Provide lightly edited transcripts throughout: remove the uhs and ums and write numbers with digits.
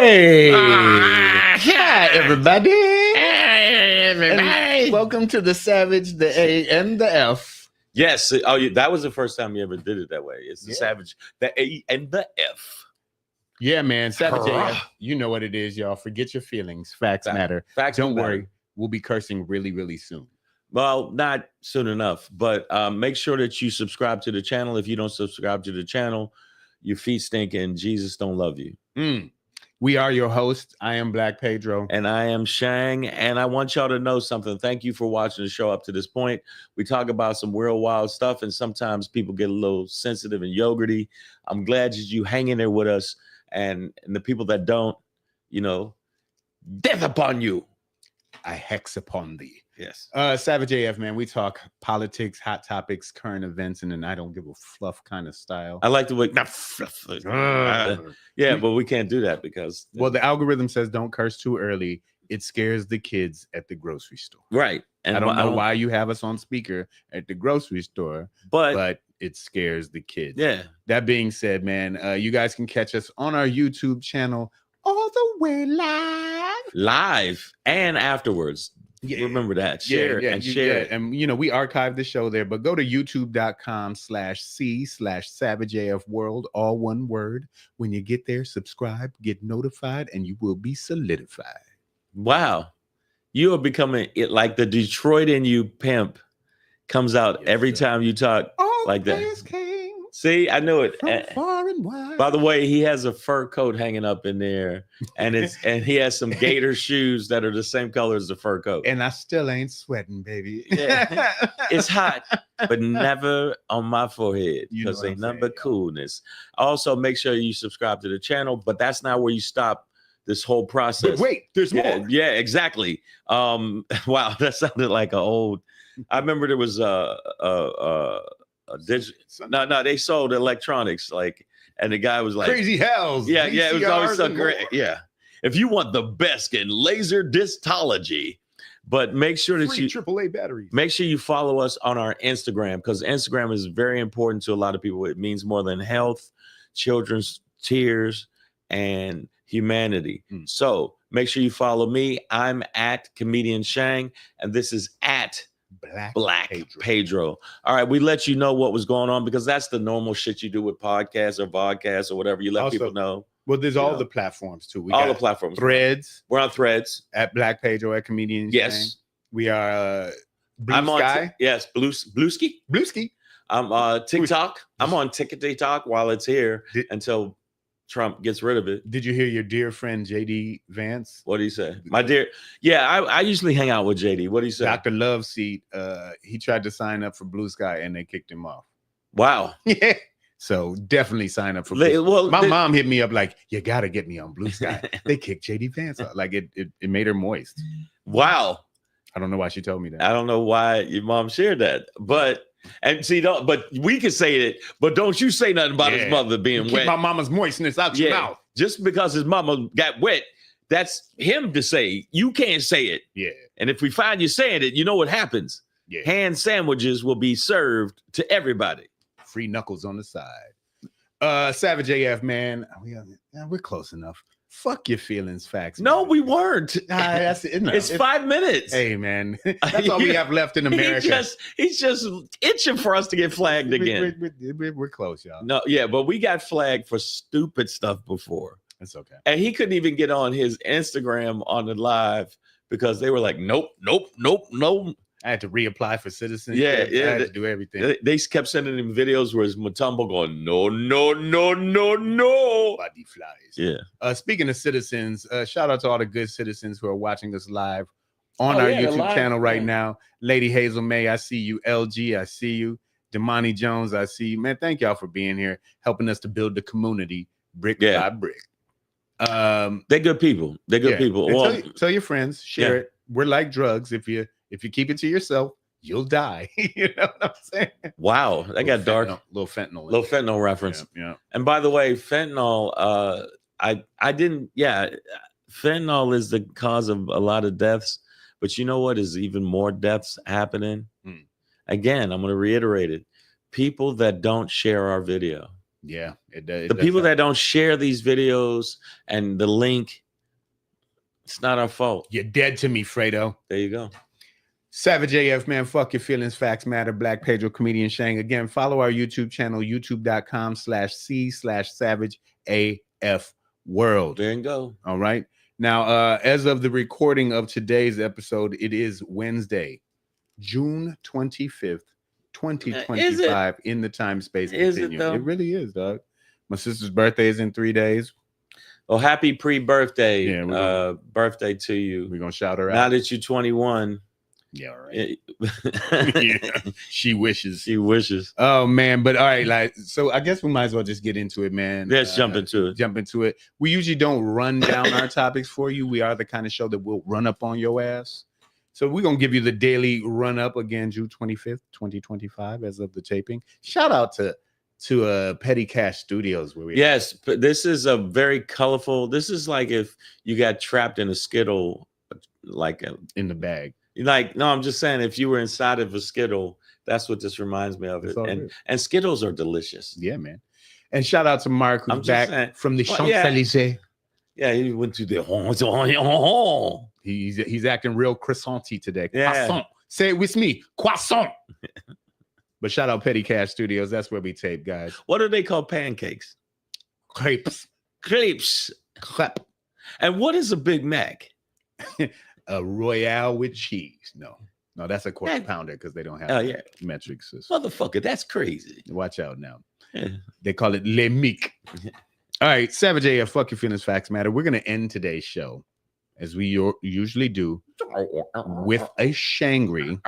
Hey, Hi, everybody. everybody. And welcome to the Savage, the A, and the F. Yes. That was the first time you ever did it that way. It's the Savage, the A, and the F. Yeah, man. Savage Hurrah. AF. You know what it is, y'all. Forget your feelings. Facts matter. Facts Don't matter. worry. We'll be cursing really, really soon. Well, not soon enough, but make sure that you subscribe to the channel. If you don't subscribe to the channel, your feet stink and Jesus don't love you. We are your hosts. I am Black Pedro. And I am Shang. And I want y'all to know something. Thank you for watching the show up to this point. We talk about some real wild stuff, and sometimes people get a little sensitive and yogurty. I'm glad that you hang in there with us. And the people that don't, death upon you. I hex upon thee. Yes. Savage AF, man. We talk politics, hot topics, current events, and an I don't give a fluff kind of style. I like the way, not fluff. Yeah, but we can't do that because. Well, the algorithm says don't curse too early. It scares the kids at the grocery store. Right. And I don't know why you have us on speaker at the grocery store, but it scares the kids. Yeah. That being said, man, you guys can catch us on our YouTube channel all the way live and afterwards. Yeah. Remember that. Share and share. And we archive the show there, but go to youtube.com/C/SavageAF World, all one word. When you get there, subscribe, get notified, and you will be solidified. Wow. You are becoming it like the Detroit in you pimp comes out every time you talk like that. See, I knew it. Far and wide. By the way, he has a fur coat hanging up in there, and he has some gator shoes that are the same color as the fur coat. And I still ain't sweating, baby. Yeah. It's hot, but never on my forehead because ain't nothing but coolness. Also, make sure you subscribe to the channel, but that's not where you stop this whole process. But wait, there's more. Yeah, exactly. Wow, that sounded like an old. I remember there was they sold electronics and the guy was like Crazy Hells. Yeah, it was always so great. Yeah, if you want the best in laser distology, but make sure that you AAA batteries. Make sure you follow us on our Instagram because Instagram is very important to a lot of people. It means more than health, children's tears, and humanity. So make sure you follow me. I'm at Comedian Shang, and this is at Black Pedro. All right, we let you know what was going on because that's the normal shit you do with podcasts or vodcasts or whatever. You let people know. Well, there's all the platforms too. All the platforms. Threads. We're on Threads at Black Pedro at Comedian. Yes, Shang. We are. I'm on. Yes, Blueski. I'm TikTok. I'm on TikTok while it's here until Trump gets rid of it. Did you hear your dear friend JD Vance? What did he say? My dear, I usually hang out with JD. What did he say? Dr. Love Seat. He tried to sign up for Blue Sky and they kicked him off. Wow. Yeah. So definitely sign up for Blue Sky. Well, my mom hit me up like, you gotta get me on Blue Sky. They kicked JD Vance off. Like it made her moist. Wow. I don't know why she told me that. I don't know why your mom shared that, but. And see, but we can say it, but don't you say nothing about his mother being wet. My mama's moistness out your mouth. Just because his mama got wet, that's him to say. You can't say it. Yeah. And if we find you saying it, you know what happens. Yeah. Hand sandwiches will be served to everybody. Free knuckles on the side. Savage AF, man. We're close enough. Fuck your feelings, facts. No, we weren't. That's it. It's 5 minutes. Hey, man, that's all we have left in America. He's just itching for us to get flagged again. We're close, y'all. No, yeah, but we got flagged for stupid stuff before. It's okay. And he couldn't even get on his Instagram on the live because they were like, nope. I had to reapply for citizenship. Yeah. I had to do everything. They kept sending him videos where his Mutombo going, no. Body flies. Yeah. Speaking of citizens, shout out to all the good citizens who are watching us live on our YouTube channel right now. Lady Hazel May, I see you. LG, I see you. Damani Jones, I see you. Man, thank y'all for being here, helping us to build the community brick by brick. They're good people. They're good people. Well, tell your friends, share it. We're like drugs. If you keep it to yourself, you'll die. You know what I'm saying? Wow, that got dark. Little fentanyl. Little fentanyl reference. Yeah. And by the way, fentanyl, fentanyl is the cause of a lot of deaths. But you know what is even more deaths happening? Again, I'm going to reiterate it. People that don't share our video. Yeah, The people that don't share these videos and the link, it's not our fault. You're dead to me, Fredo. There you go. Savage AF, man. Fuck your feelings. Facts matter. Black Pedro, comedian Shang. Again, follow our YouTube channel, youtube.com/c/Savage AF World. There you go. All right. Now, as of the recording of today's episode, it is Wednesday, June 25th, 2025, in the time space continuum. It really is, dog. My sister's birthday is in 3 days. Oh, happy pre-birthday. Birthday to you. We're gonna shout her out. Now that you're 21. Yeah, all right. Yeah, she wishes. She wishes. Oh man, but all right, like, so I guess we might as well just get into it, man. Let's jump into it. Jump into it. We usually don't run down our topics for you. We are the kind of show that will run up on your ass. So we're gonna give you the daily run up again, June 25th, 2025, as of the taping. Shout out to Petty Cash Studios, where we but this is a very colorful. This is like if you got trapped in a Skittle, like in the bag. Like, no, I'm just saying, if you were inside of a Skittle, that's what this reminds me of. It. And Skittles are delicious. Yeah, man. And shout out to Mark, who's back from the Champs-Élysées. Yeah, he went to the He's acting real croissant-y today. Yeah. Croissant. Say it with me. Croissant. But shout out Petty Cash Studios. That's where we tape, guys. What do they call pancakes? Crepes. Crepes. Crepe. And what is a Big Mac? A Royale with cheese. No, that's a quarter pounder because they don't have metric system. Motherfucker, that's crazy. Watch out now. Yeah. They call it Le Mic. All right, Savage AF, fuck your feelings, facts matter. We're going to end today's show, as we usually do, with a Shangri.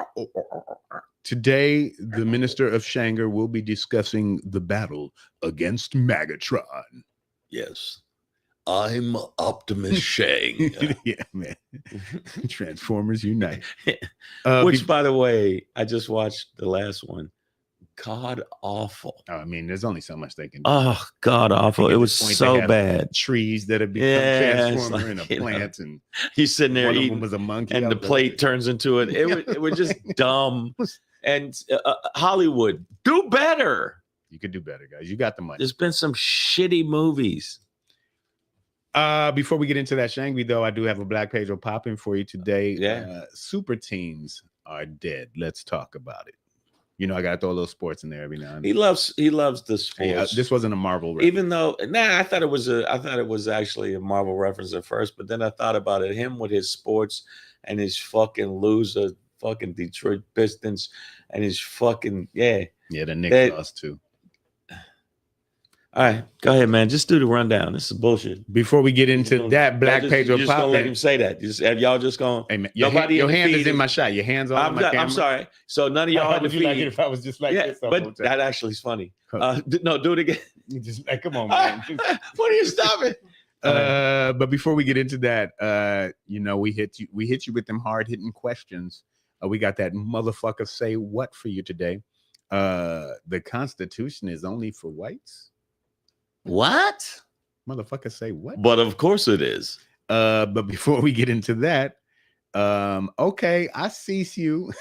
Today, the Minister of Shanger will be discussing the battle against Magatron. Yes. I'm Optimus Shang. Yeah, man. Transformers Unite. Which, by the way, I just watched the last one. God awful. I mean, there's only so much they can do. Oh, God awful. It was so bad. Trees that have become transformer in a plant, and he's sitting there one eating, of them was a monkey, and the plate turns into it. It was just dumb. And Hollywood, do better. You could do better, guys. You got the money. There's been some shitty movies. Before we get into that Shangri, though, I do have a Black Pedro popping for you today. Yeah. Super teams are dead. Let's talk about it. You know, I gotta throw a little sports in there every now and then. He loves the sports. Hey, this wasn't a Marvel reference. Even though I thought it was actually a Marvel reference at first, but then I thought about it, him with his sports and his fucking loser fucking Detroit Pistons and his fucking the Knicks lost too. All right, go ahead, man. Just do the rundown. This is bullshit. Before we get into that, Black Pedro just gonna let him say that. Y'all just gonna. Hey, man, your hand is in my shot. Your hands on my camera. I'm sorry. So none of y'all had to feed. Like it if I was just like this. But that actually is funny. No, do it again. Just like, come on, man. What are you stopping? But before we get into that, we hit you with them hard hitting questions. We got that motherfucker say what for you today. The Constitution is only for whites. What? Motherfucker say what? But of course it is. But before we get into that, okay, I cease you.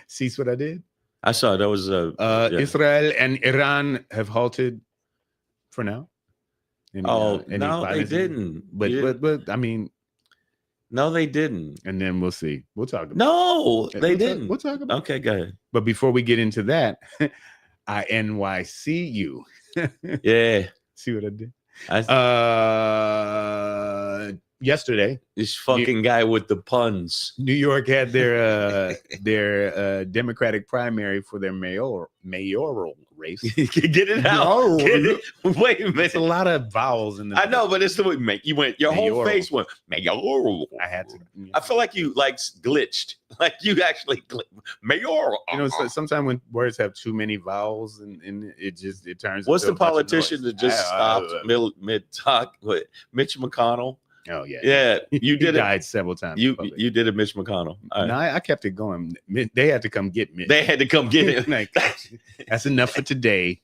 Cease what I did? I saw that was Israel and Iran have halted for now. No, they didn't. But I mean, no, they didn't. And then we'll see. We'll talk about No, they didn't. We'll talk about Okay, go ahead. But before we get into that, I NYC you. Yeah. See what I did? Yesterday, this fucking guy with the puns. New York had their Democratic primary for their mayoral race. Get it out. Wait a minute. It's a lot of vowels in the. I know, but it's the way your whole face went mayoral. I had to. I feel like you glitched. Like you actually mayoral. Sometimes when words have too many vowels and it turns. What's the politician that just stopped mid talk? Mitch McConnell. Oh yeah, yeah. You did died several times. You did a Mitch McConnell. No, I kept it going. They had to come get me. They had to come get it. Like, that's enough for today.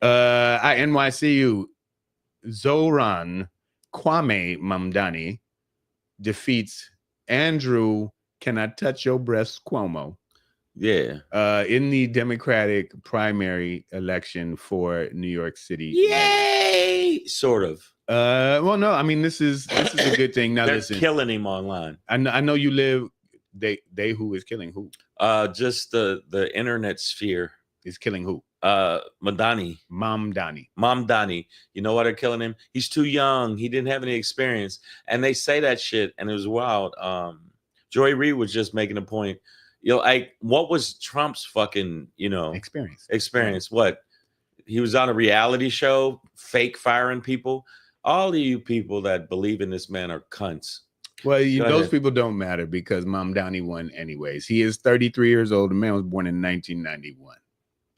I NYCU Zoran Kwame Mamdani defeats Andrew Can I Touch Your Breast Cuomo. Yeah. In the Democratic primary election for New York City. Yay! Sort of. Well, no, I mean this is a good thing. Now they're listen, killing him online. I know you live. They who is killing who? Just the internet sphere is killing who? Mamdani. You know why they're killing him? He's too young. He didn't have any experience, and they say that shit, and it was wild. Joy Reid was just making a point. What was Trump's fucking experience? What? He was on a reality show, fake firing people. All of you people that believe in this man are cunts. Well, those people don't matter because Mamdani won anyways. He is 33 years old. The man was born in 1991.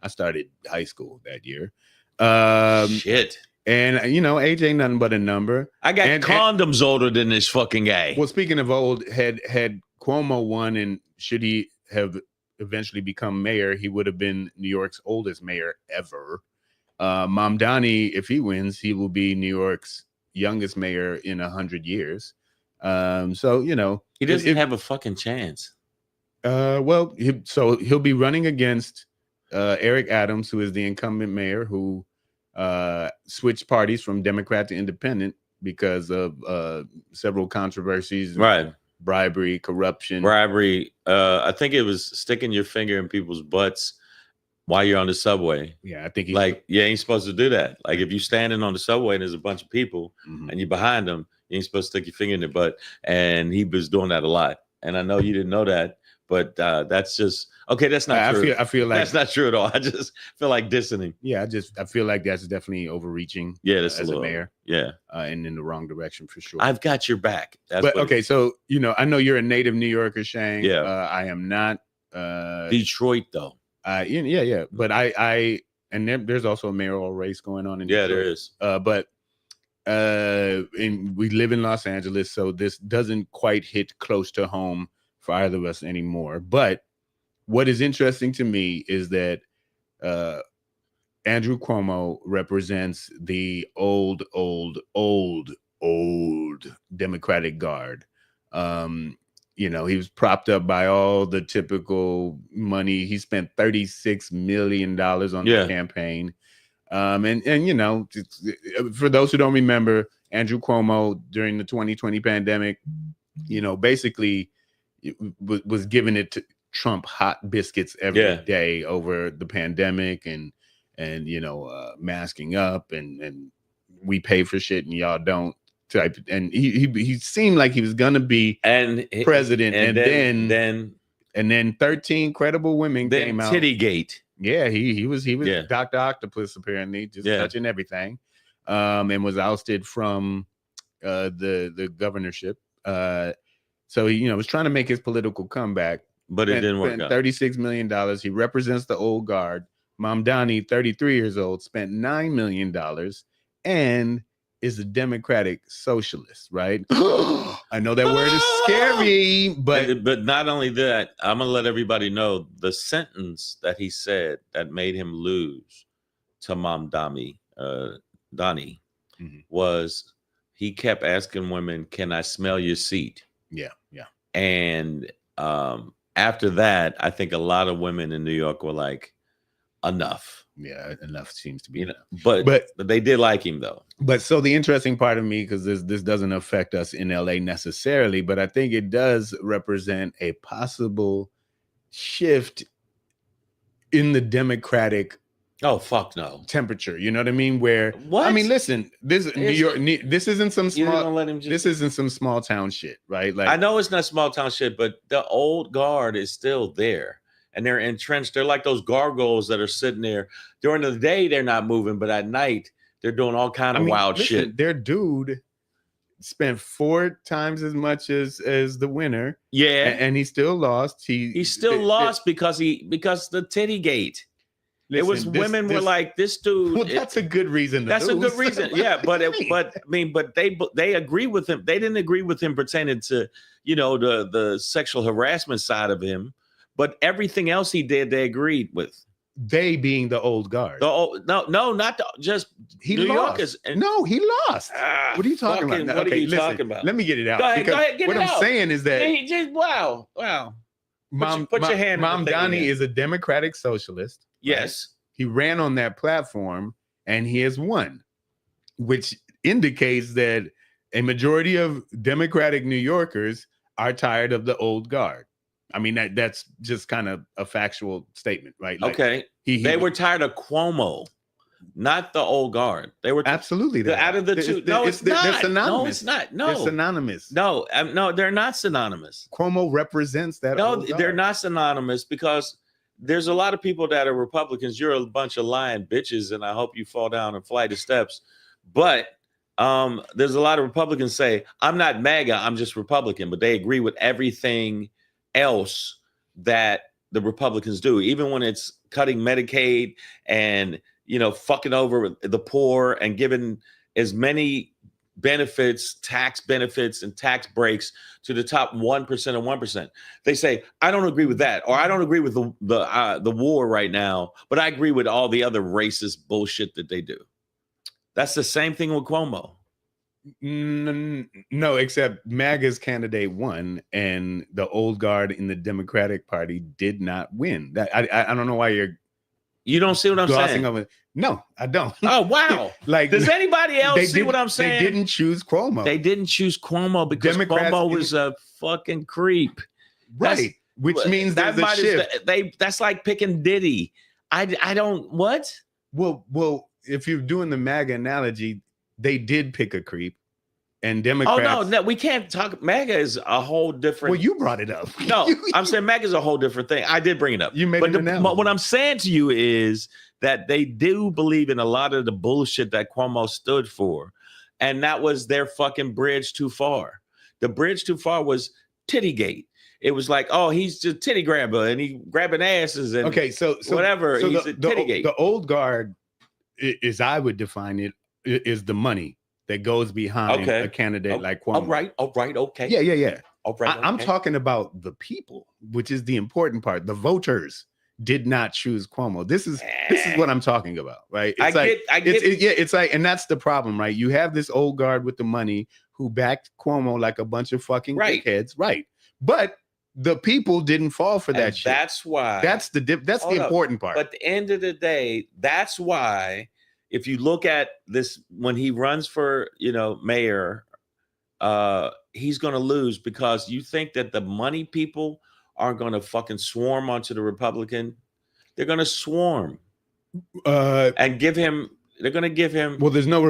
I started high school that year. Shit. And age ain't nothing but a number. I got condoms older than this fucking guy. Well, speaking of old, had Cuomo won, and should he have eventually become mayor, he would have been New York's oldest mayor ever. Mamdani, if he wins, he will be New York's youngest mayor in 100 years. So he doesn't have a fucking chance. Well, he'll be running against Eric Adams, who is the incumbent mayor, who switched parties from Democrat to Independent because of several controversies, right? Bribery, corruption. I think it was sticking your finger in people's butts while you're on the subway. Yeah, I think you ain't supposed to do that. Like if you're standing on the subway and there's a bunch of people and you're behind them, you ain't supposed to stick your finger in their butt. And he was doing that a lot. And I know you didn't know that, but that's just okay. That's not true. I feel like that's not true at all. I just feel like dissing him. Yeah, I feel like that's definitely overreaching. Yeah, that's as a mayor. Yeah, and in the wrong direction for sure. I've got your back. So I know you're a native New Yorker, Shane. Yeah, I am not. Detroit though. Yeah. But there's also a mayoral race going on in Detroit. There is. And we live in Los Angeles, so this doesn't quite hit close to home for either of us anymore. But what is interesting to me is that Andrew Cuomo represents the old Democratic Guard. He was propped up by all the typical money. He spent $36 million on the campaign. And for those who don't remember, Andrew Cuomo during the 2020 pandemic, basically was giving it to Trump hot biscuits every day over the pandemic and masking up and we pay for shit and y'all don't type. And he seemed like he was gonna be president, and then 13 credible women came out. Tittygate. Yeah, he was Dr. Octopus apparently, just touching everything, and was ousted from the governorship. So he was trying to make his political comeback, but it didn't work out. $36 million. He represents the old guard. Mamdani, 33 years old, spent $9 million and is a Democratic socialist, right? I know that word is scary, but not only that, I'm gonna let everybody know the sentence that he said that made him lose to Mamdani was he kept asking women, "Can I smell your seat?" Yeah. And after that, I think a lot of women in New York were like, enough. Yeah, enough seems to be enough. But they did like him though. But so the interesting part of me, because this doesn't affect us in LA necessarily, but I think it does represent a possible shift in the Democratic temperature. You know what I mean? Where I mean, listen, this New York, this isn't some small. This isn't some small town shit, right? Like I know it's not small town shit, but the old guard is still there. And they're entrenched. They're like those gargoyles that are sitting there. During the day, they're not moving, but at night, they're doing all kind of wild shit. Their dude spent 4 times as much as the winner. Yeah, and he still lost. He still lost because the titty gate. Listen, it was women were like, this dude. Well, that's a good reason. That's a good reason. Yeah, but they agree with him. They didn't agree with him pertaining to the sexual harassment side of him. But everything else he did, they agreed with. They being the old guard. No, not just New Yorkers. No, he lost. What are you talking about? What are you talking about? Let me get it out. Go ahead, get what it I'm out. saying is that wow. Put your hand. Mom Donnie is a Democratic socialist. Yes, right? He ran on that platform and he has won, which indicates that a majority of Democratic New Yorkers are tired of the old guard. I mean, that's just kind of a factual statement, right? Like, okay. They were tired of Cuomo, not the old guard. They were absolutely out of the two. No, it's not. They're synonymous. No, it's not. No, it's synonymous. No, no, they're not synonymous. Cuomo represents that. No, they're not synonymous because there's a lot of people that are Republicans. You're a bunch of lying bitches, and I hope you fall down a flight of steps. But there's a lot of Republicans say, I'm not MAGA, I'm just Republican, but they agree with everything else that the Republicans do, even when it's cutting Medicaid and, you know, fucking over the poor and giving as many benefits, tax benefits and tax breaks to the top 1% of 1%. They say, I don't agree with that, or I don't agree with the war right now, but I agree with all the other racist bullshit that they do. That's the same thing with Cuomo. No, except MAGA's candidate won, and the old guard in the Democratic Party did not win. That I don't know why you don't see what I'm saying. Over. No, I don't. Oh wow! Like, does anybody else see what I'm saying? They didn't choose Cuomo. They didn't choose Cuomo because Cuomo was a fucking creep, right? Which means there's a shift. That's like picking Diddy. I don't what? Well, if you're doing the MAGA analogy, they did pick a creep, and Democrats. Oh no, we can't talk. MAGA is a whole different. Well, you brought it up. No, I'm saying MAGA is a whole different thing. I did bring it up. You made an analogy. What I'm saying to you is that they do believe in a lot of the bullshit that Cuomo stood for, and that was their fucking bridge too far. The bridge too far was Tittygate. It was like, oh, he's just titty grabber and he grabbing asses and so whatever. So he's a Tittygate. The old guard, as I would define it, is the money that goes behind a candidate like Cuomo. All right, okay. Yeah. All right, I'm talking about the people, which is the important part. The voters did not choose Cuomo. This is what I'm talking about, right? It's I get. It's like, and that's the problem, right? You have this old guard with the money who backed Cuomo like a bunch of fucking dickheads, right? But the people didn't fall for that shit. That's why. That's the important part. But at the end of the day, that's why. If you look at this, when he runs for, mayor, he's going to lose because you think that the money people aren't going to fucking swarm onto the Republican. They're going to swarm and give him. They're going to give him. Well, there's no.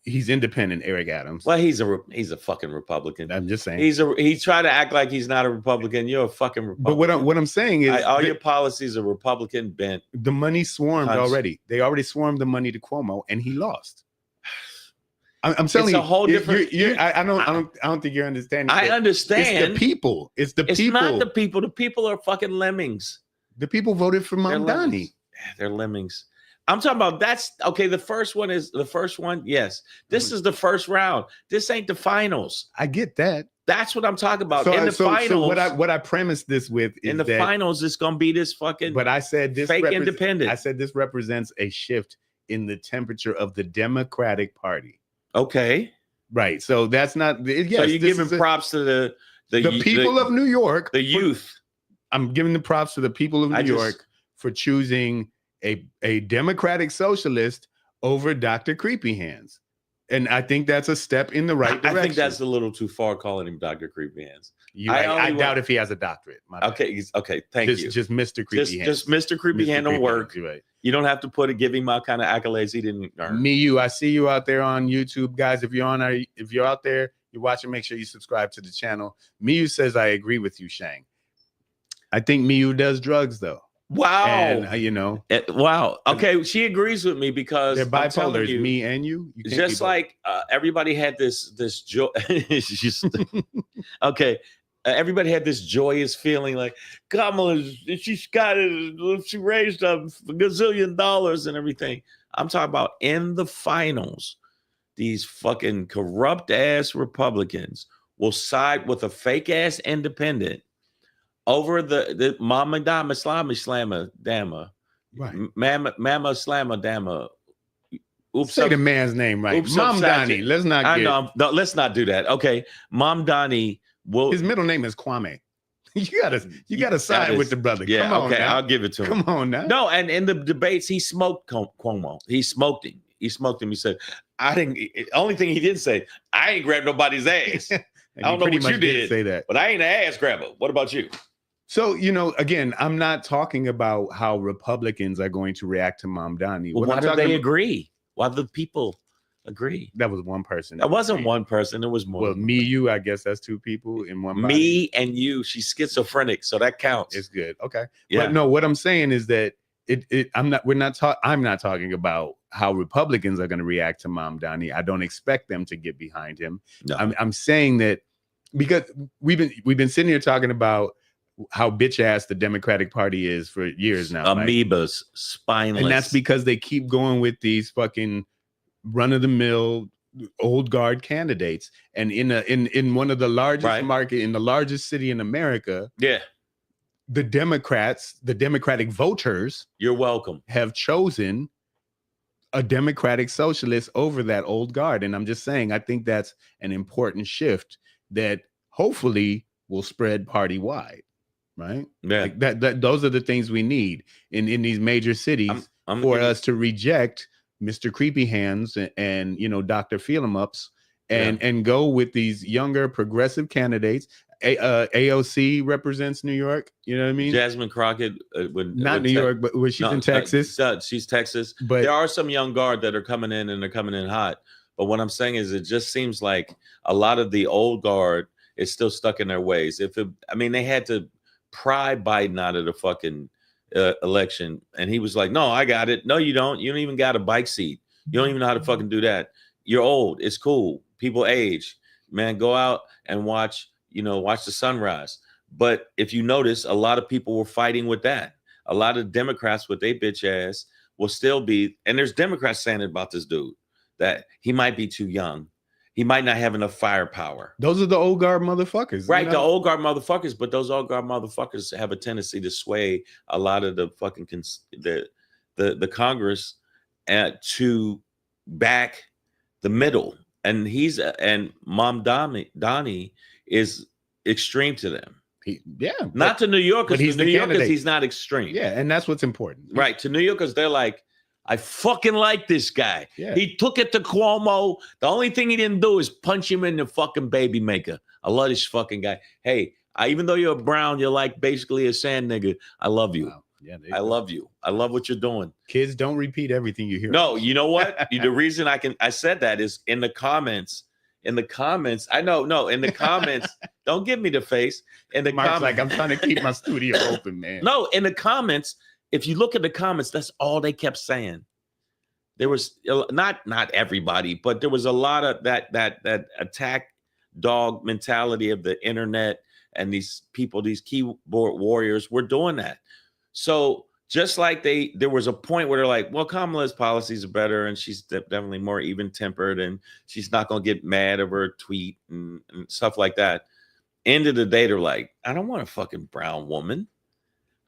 He's independent, Eric Adams. Well, he's a fucking Republican. I'm just saying. He tried to act like he's not a Republican. You're a fucking Republican. But what I'm saying is all your policies are Republican bent. The money swarmed already. They already swarmed the money to Cuomo, and he lost. I'm telling you, it's a whole different. I don't think you're understanding. I understand. It's the people. It's the people. It's not the people. The people are fucking lemmings. The people voted for Mamdani. They're lemmings. I'm talking about that's okay. The first one. Yes, this is the first round. This ain't the finals. I get that. That's what I'm talking about. In the finals, so what I premised this with is in the finals, it's gonna be this fucking. But I said this fake independent. I said this represents a shift in the temperature of the Democratic Party. Okay, right. So that's not. Yes, so you're giving props to the people of New York, the youth. I'm giving the props to the people of New York for choosing a Democratic socialist over Dr. Creepy Hands. And I think that's a step in the right direction. I think that's a little too far calling him Dr. Creepy Hands. I doubt if he has a doctorate. Okay, thank you. Just Mr. Creepy Hands. Just Mr. Creepy Hand don't work. Right. You don't have to give him all kind of accolades he didn't earn. I see you out there on YouTube, guys. If you're out there, you're watching, make sure you subscribe to the channel. Miyu says, I agree with you, Shang. I think Miyu does drugs though. Wow. And wow. Okay, she agrees with me because they're bipolars, me and you. Just like everybody had this joy. Okay. Everybody had this joyous feeling like Kamala, she raised a gazillion dollars and everything. I'm talking about in the finals, these fucking corrupt ass Republicans will side with a fake ass independent over the Mama Dama Slamma Dama. Right. Mama Slamma Dama. Oops. Say the man's name right. Mamdani. Let's not do that. Okay. Mamdani Well, his middle name is Kwame. You gotta side with the brother. Yeah, Come on, okay, now. I'll give it to him. Come on now. No, and in the debates, he smoked Cuomo. He smoked him. He said, "I didn't." Only thing he didn't say, "I ain't grabbed nobody's ass." I don't know what you did, say that, but I ain't an ass grabber. What about you? So, again, I'm not talking about how Republicans are going to react to Mamdani. Well, why do they agree? Why do the people agree? That was one person. That wasn't one person. It was more. Well, me, you, I guess that's two people in one body. Me and you. She's schizophrenic, so that counts. It's good. Okay. Yeah. But no, what I'm saying is that I'm not talking about how Republicans are going to react to Mamdani. I don't expect them to get behind him. No. I'm saying that because we've been sitting here talking about how bitch ass the Democratic Party is for years now. Amoebas, spineless. And that's because they keep going with these fucking run-of-the-mill old guard candidates. And in one of the largest market, in the largest city in America, the Democrats, the Democratic voters, you're welcome, have chosen a Democratic socialist over that old guard. And I'm just saying, I think that's an important shift that hopefully will spread party-wide. Right. Yeah. Like that those are the things we need in these major cities for us to reject Mr. Creepy Hands and Dr. Feel 'em Ups and go with these younger progressive candidates. AOC represents New York. You know what I mean? Jasmine Crockett, not New York, but she's in Texas. She's Texas. But there are some young guard that are coming in, and they're coming in hot. But what I'm saying is, it just seems like a lot of the old guard is still stuck in their ways. They had to pry Biden out of the fucking election, and he was like, "No, I got it. No, you don't. You don't even got a bike seat. You don't even know how to fucking do that. You're old. It's cool. People age. Man, go out and watch the sunrise." But if you notice, a lot of people were fighting with that. A lot of Democrats with their bitch ass will still be, and there's Democrats saying about this dude that he might be too young. He might not have enough firepower. Those are the old guard motherfuckers. Right, the old guard motherfuckers, but those old guard motherfuckers have a tendency to sway a lot of the fucking the Congress to back the middle. And Mamdani is extreme to them. Not to New Yorkers, he's New Yorkers, he's not extreme. Yeah, and that's what's important. Right, to New Yorkers, they're like, I fucking like this guy. Yeah. He took it to Cuomo. The only thing he didn't do is punch him in the fucking baby maker. I love this fucking guy. Hey, even though you're brown, you're like basically a sand nigga. I love you. Wow. Yeah, I love you. I love what you're doing. Kids, don't repeat everything you hear. No, you know what? The reason I said that is in the comments. In the comments, don't give me the face. In the comments, like I'm trying to keep my studio open, man. No, in the comments. If you look at the comments, that's all they kept saying. There was not everybody, but there was a lot of that attack dog mentality of the internet, and these people, these keyboard warriors, were doing that. So just like there was a point where they're like, well, Kamala's policies are better, and she's definitely more even tempered, and she's not gonna get mad over a tweet and stuff like that. End of the day, they're like, I don't want a fucking brown woman.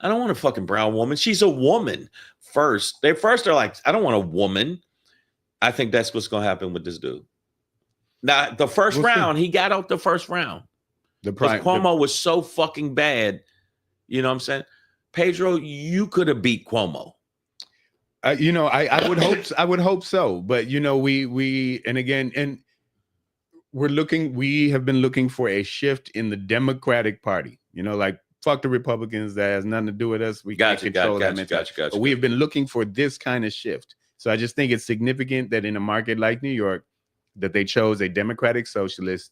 I don't want a fucking brown woman. She's a woman first. They're like, I don't want a woman. I think that's what's going to happen with this dude. Now, the first round, he got out the first round. Because Cuomo was so fucking bad. You know what I'm saying? Pedro, you could have beat Cuomo. I would hope so. But, we have been looking for a shift in the Democratic Party, like, fuck the Republicans. That has nothing to do with us. We can't control that mentality. But we have been looking for this kind of shift. So I just think it's significant that in a market like New York, that they chose a Democratic socialist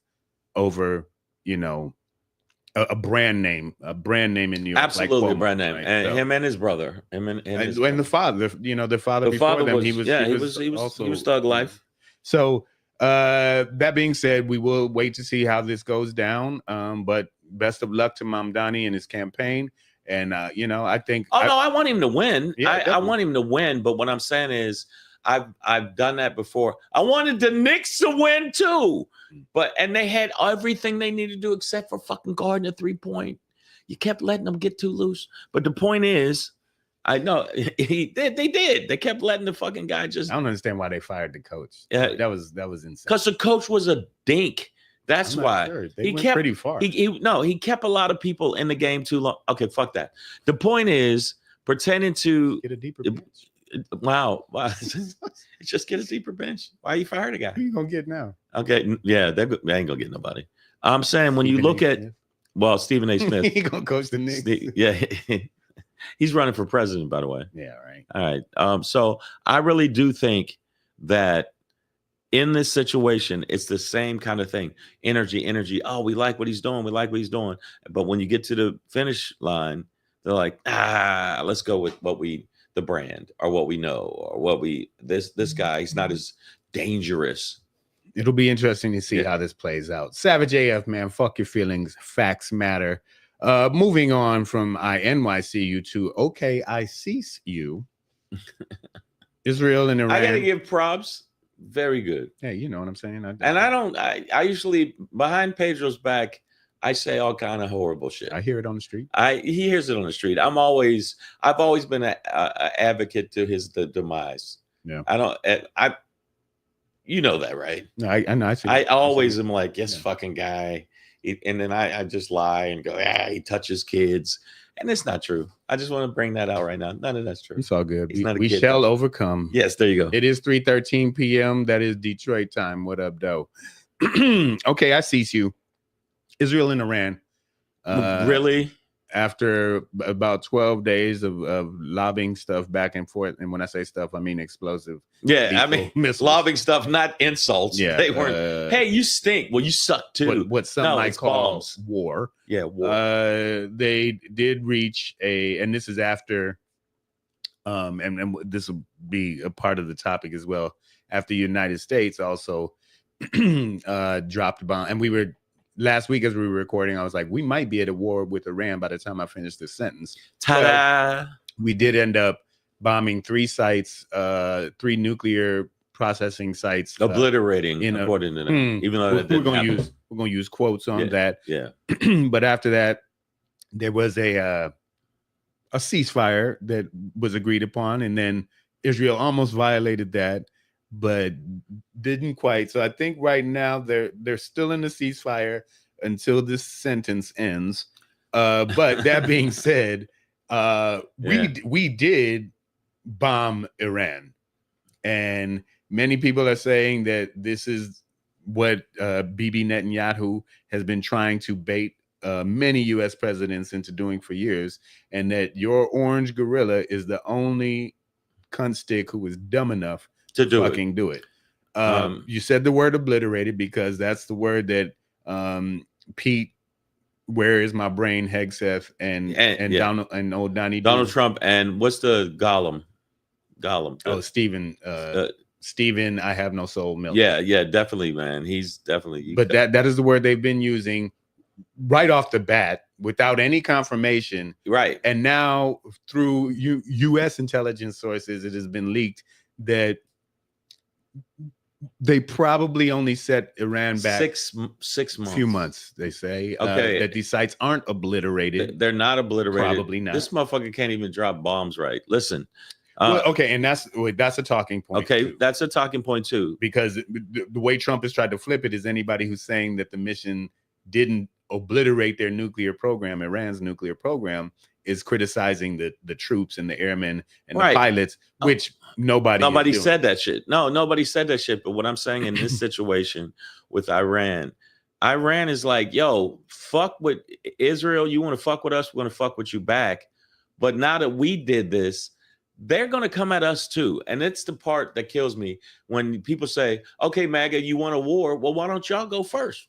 over, a brand name in New York. Absolutely, like Cuomo, a brand name, right? and him and his brother, and the father. The father before them, he was thug life. So that being said, we will wait to see how this goes down. But best of luck to Mamdani and his campaign. And, I think. I want him to win. Yeah, I want him to win. But what I'm saying is I've done that before. I wanted the Knicks to win, too. And they had everything they needed to do except for fucking guarding a 3-point. You kept letting them get too loose. But the point is, I know they did. They kept letting the fucking guy just. I don't understand why they fired the coach. Yeah, that was insane. Because the coach was a dink. That's why sure. They went pretty far. He kept a lot of people in the game too long. Okay, fuck that. The point is pretending to get a deeper bench. Wow. Just get a deeper bench. Why you fired a guy? Who you gonna get now? Okay, yeah, they ain't gonna get nobody. I'm saying when you look at Stephen A. Smith, he gonna coach the Knicks. Yeah, he's running for president, by the way. Yeah, right. All right. So I really do think that in this situation, it's the same kind of thing. Energy. Oh, we like what he's doing. But when you get to the finish line, they're like, let's go with the brand or what we know or this guy, he's not as dangerous. It'll be interesting to see how this plays out. Savage AF, man, fuck your feelings. Facts matter. Moving on from INYCU to okay, I cease you. Israel and Iran. I gotta give props. Very good. Yeah, you know what I'm saying. I usually behind Pedro's back, I say all kind of horrible shit. I hear it on the street. He hears it on the street. I've always been an advocate to the demise. Yeah. You know that, right? No, I know. I always am like, fucking guy. And then I just lie and go, he touches kids. And it's not true. I just want to bring that out right now. None of that's true. It's all good. We shall overcome. Yes, there you go. It is 3:13 p.m. That is Detroit time. What up, though? Okay, I cease you. Israel and Iran. Really? After about 12 days of lobbing stuff back and forth, and when I say stuff, I mean explosive. Yeah, I mean missiles. Lobbing stuff, not insults. Yeah, they weren't. Hey, you stink. Well, you suck too. What some might call bombs. War. Yeah, war. They did reach and this is after, and this will be a part of the topic as well. After the United States also dropped a bomb, and we were. Last week, as we were recording, I was like, we might be at a war with Iran by the time I finish this sentence. Ta-da! We did end up bombing 3 sites, 3 nuclear processing sites. Obliterating, according to them. Even though we're going to use quotes on that. Yeah. But after that, there was a ceasefire that was agreed upon. And then Israel almost violated that, but didn't quite. So I think right now they're still in the ceasefire until this sentence ends. But that being said, we did bomb Iran, and many people are saying that this is what Bibi Netanyahu has been trying to bait many U.S. presidents into doing for years, and that your orange gorilla is the only cunt stick who was dumb enough to do it. You said the word obliterated because that's the word that Pete, where is my brain, Hegseth, and Donald and old Donald Trump, and what's the Gollum? Oh, Stephen, I have no soul. Milton. Yeah, definitely, man. He's definitely. But that is the word they've been using right off the bat without any confirmation. Right. And now through U.S. intelligence sources, it has been leaked that they probably only set Iran back 6 months, few months. They say that these sites aren't obliterated. They're not obliterated. Probably not. This motherfucker can't even drop bombs right. Listen. And that's a talking point. Okay, too. That's a talking point too. Because the way Trump has tried to flip it is anybody who's saying that the mission didn't obliterate their nuclear program, Iran's nuclear program, is criticizing the troops and the airmen and the pilots, which nobody said that shit. No, nobody said that shit. But what I'm saying in this situation with Iran is like, yo, fuck with Israel. You want to fuck with us? We're going to fuck with you back. But now that we did this, they're going to come at us too. And it's the part that kills me when people say, okay, MAGA, you want a war? Well, why don't y'all go first?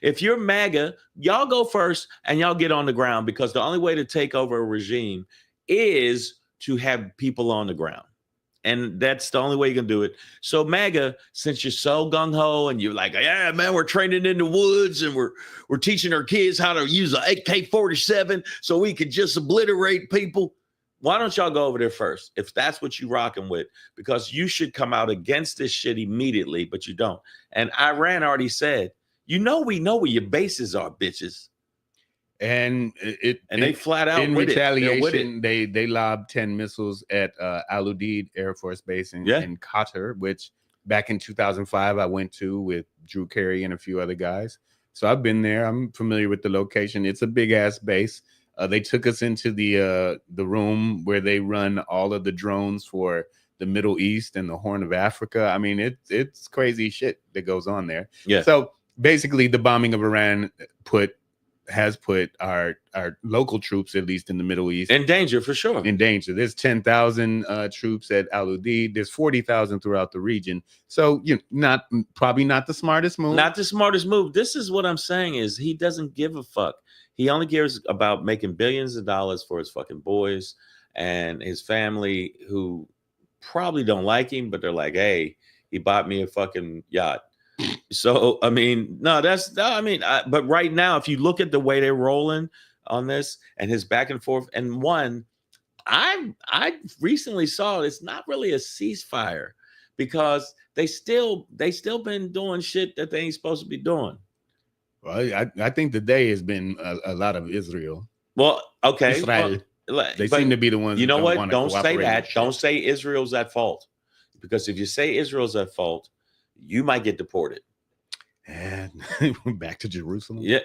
If you're MAGA, y'all go first and y'all get on the ground, because the only way to take over a regime is to have people on the ground. And that's the only way you can do it. So MAGA, since you're so gung-ho and you're like, yeah, man, we're training in the woods and we're teaching our kids how to use an AK-47 so we can just obliterate people. Why don't y'all go over there first if that's what you rocking with? Because you should come out against this shit immediately, but you don't. And Iran already said, we know where your bases are, bitches. And they flat out in retaliation, they lobbed 10 missiles at Al Udeid Air Force Base in Qatar, which back in 2005 I went to with Drew Carey and a few other guys. So I've been there. I'm familiar with the location. It's a big ass base. They took us into the room where they run all of the drones for the Middle East and the Horn of Africa. I mean, it's crazy shit that goes on there. Yeah. So basically, the bombing of Iran has put our local troops, at least in the Middle East, in danger for sure. In danger. There's 10,000 troops at Al Udeid. There's 40,000 throughout the region. So probably not the smartest move. Not the smartest move. This is what I'm saying: is he doesn't give a fuck. He only cares about making billions of dollars for his fucking boys and his family, who probably don't like him, but they're like, hey, he bought me a fucking yacht. So, I mean, but right now, if you look at the way they're rolling on this and his back and forth, and I recently saw it's not really a ceasefire because they still been doing shit that they ain't supposed to be doing. Well, I think the day has been a lot of Israel. Well, okay. Israel. They seem to be the ones. You know what? Don't say that. Don't say Israel's at fault. Because if you say Israel's at fault, you might get deported. And back to Jerusalem. Yeah.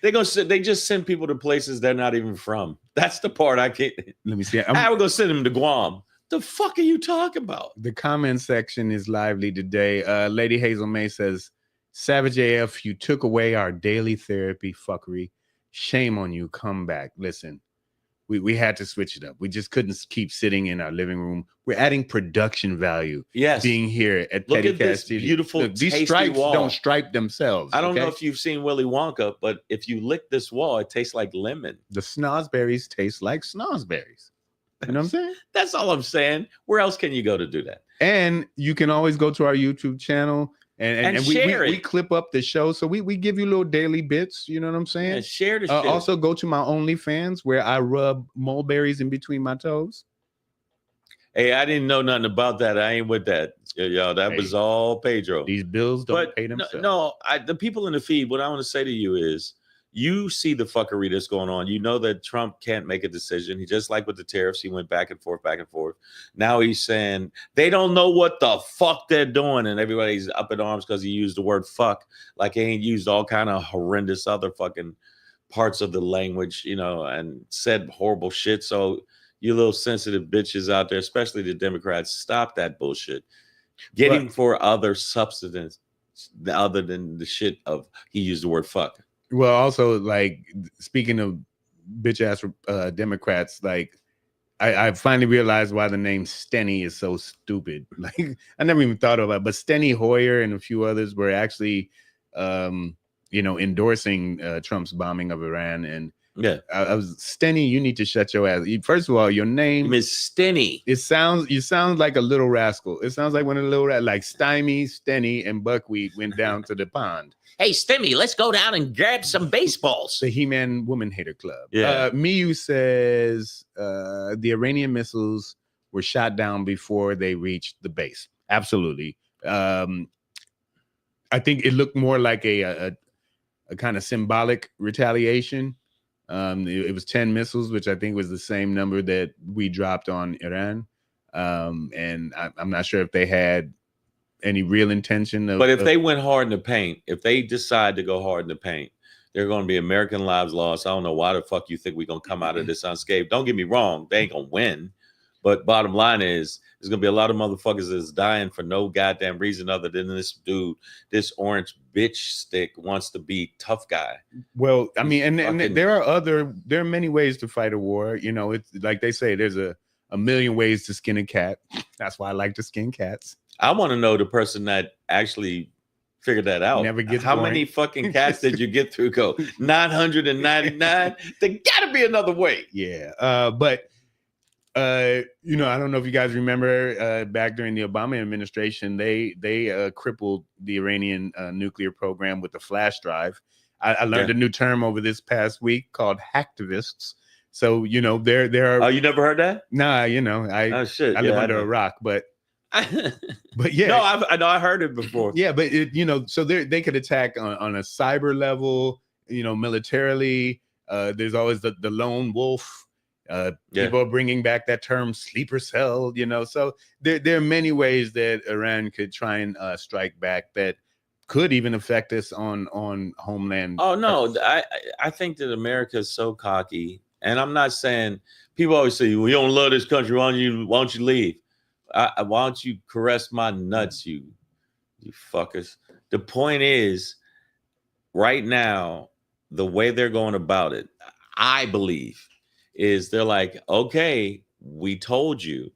They just send people to places they're not even from. That's the part I can't. Let me see. We're gonna send them to Guam. The fuck are you talking about? The comment section is lively today. Lady Hazel May says, Savage AF, you took away our daily therapy fuckery. Shame on you. Come back. Listen, we had to switch it up. We just couldn't keep sitting in our living room. We're adding production value. Yes, being here at Look Petty at this Cast beautiful, Look, these tasty stripes wall. Don't stripe themselves. I don't know if you've seen Willy Wonka, but if you lick this wall, it tastes like lemon. The snozberries taste like snozberries. You know what I'm saying? That's all I'm saying. Where else can you go to do that? And you can always go to our YouTube channel and share we clip up the show. So we give you little daily bits. You know what I'm saying? And share the shit. Also go to my OnlyFans where I rub mulberries in between my toes. Hey, I didn't know nothing about that. I ain't with that. Yo, that was all Pedro. These bills don't pay themselves. No, the people in the feed, what I want to say to you is, you see the fuckery that's going on. You know that Trump can't make a decision. He just like with the tariffs, he went back and forth. Now he's saying they don't know what the fuck they're doing, and everybody's up in arms because he used the word fuck, like he ain't used all kind of horrendous other fucking parts of the language, and said horrible shit. So you little sensitive bitches out there, especially the Democrats, stop that bullshit. Get him for other substance other than the shit of he used the word fuck. Well, also, like, speaking of bitch ass Democrats, like, I finally realized why the name Steny is so stupid. Like, I never even thought about it, but Steny Hoyer and a few others were actually, endorsing Trump's bombing of Iran. And yeah, I was Steny. You need to shut your ass. First of all, your name is Steny. You sound like a little rascal. It sounds like one of the little like Stymie, Steny, and Buckwheat went down to the pond. Hey, Stimmy, let's go down and grab some baseballs. The He-Man Woman Hater Club. Yeah. Miyu says the Iranian missiles were shot down before they reached the base. Absolutely. I think it looked more like a kind of symbolic retaliation. It was 10 missiles, which I think was the same number that we dropped on Iran. And I'm not sure if they had any real intention of. But if they went hard in the paint, if they decide to go hard in the paint, there are going to be American lives lost. I don't know why the fuck you think we're going to come out of this unscathed. Don't get me wrong. They ain't going to win. But bottom line is, there's going to be a lot of motherfuckers that's dying for no goddamn reason other than this dude, this orange bitch stick wants to be tough guy. Well, I mean, and there are many ways to fight a war. It's like they say, there's a million ways to skin a cat. That's why I like to skin cats. I want to know the person that actually figured that out. Never gets How boring. many fucking cats did you get through? Go 999. There gotta be another way. Yeah. But I don't know if you guys remember back during the Obama administration, they crippled the Iranian nuclear program with the flash drive. I learned a new term over this past week called hacktivists. So there are. Oh, you never heard that? Nah, I live under a rock, but yeah, no, I heard it before. Yeah, but so they could attack on a cyber level, militarily. There's always the lone wolf. People are bringing back that term sleeper cell. So there are many ways that Iran could try and strike back that could even affect us on homeland. Oh no, I think that America is so cocky, and I'm not saying people always say, "Well, you don't love this country. Why don't you leave? Why don't you caress my nuts, you fuckers?" The point is, right now, the way they're going about it, I believe, is they're like, "Okay, we told you,"